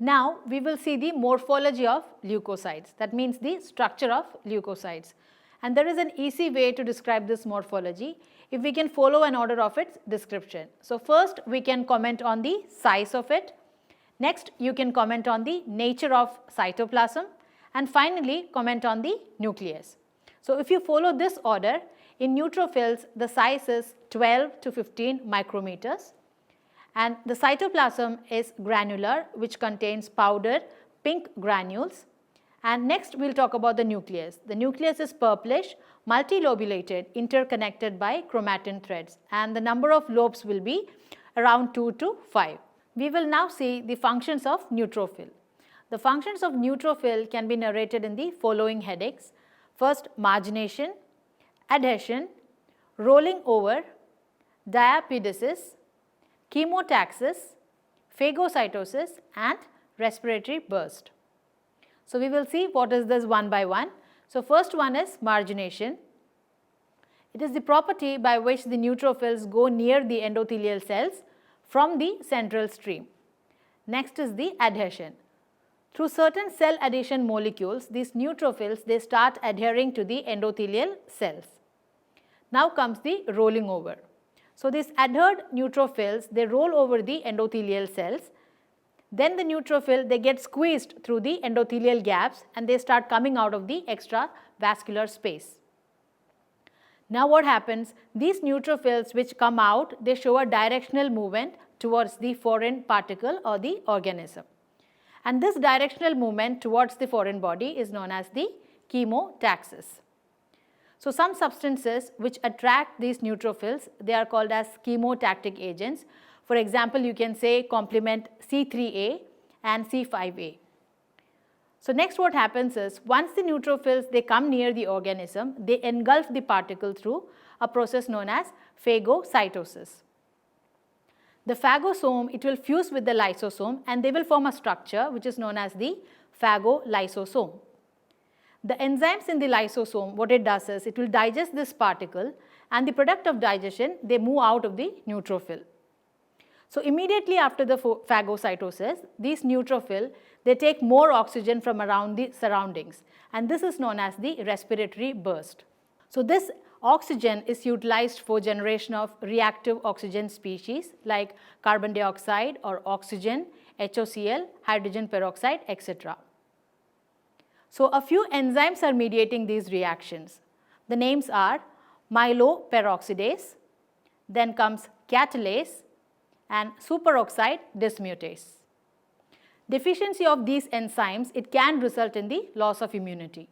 Now we will see the morphology of leukocytes, that means the structure of leukocytes. And there is an easy way to describe this morphology if we can follow an order of its description. So first we can comment on the size of it, next you can comment on the nature of cytoplasm, and finally comment on the nucleus. So if you follow this order, in neutrophils the size is 12 to 15 micrometers, and the cytoplasm is granular, which contains powder pink granules. And next we will talk about the nucleus. The nucleus is purplish, multilobulated, interconnected by chromatin threads, and the number of lobes will be around 2 to 5. We will now see the functions of neutrophil. The functions of neutrophil can be narrated in the following headings. First, margination, adhesion, rolling over, diapedesis, chemotaxis, phagocytosis, and respiratory burst. So we will see what is this one by one. So first one is margination. It is the property by which the neutrophils go near the endothelial cells from the central stream. Next is the adhesion. Through certain cell adhesion molecules, these neutrophils, they start adhering to the endothelial cells. Now comes the rolling over. So these adhered neutrophils, they roll over the endothelial cells. Then the neutrophil, they get squeezed through the endothelial gaps and they start coming out of the extravascular space. Now what happens? These neutrophils which come out, they show a directional movement towards the foreign particle or the organism. And this directional movement towards the foreign body is known as the chemotaxis. So some substances which attract these neutrophils, they are called as chemotactic agents. For example, you can say complement C3A and C5A. So next what happens is, once the neutrophils, they come near the organism, they engulf the particle through a process known as phagocytosis. The phagosome, it will fuse with the lysosome and they will form a structure which is known as the phagolysosome. The enzymes in the lysosome, what it does is, it will digest this particle and the product of digestion, they move out of the neutrophil. So immediately after the phagocytosis, these neutrophils, they take more oxygen from around the surroundings, and this is known as the respiratory burst. So this oxygen is utilized for generation of reactive oxygen species like carbon dioxide or oxygen, HOCl, hydrogen peroxide, etc. So a few enzymes are mediating these reactions. The names are myeloperoxidase, then comes catalase, and superoxide dismutase. Deficiency of these enzymes, it can result in the loss of immunity.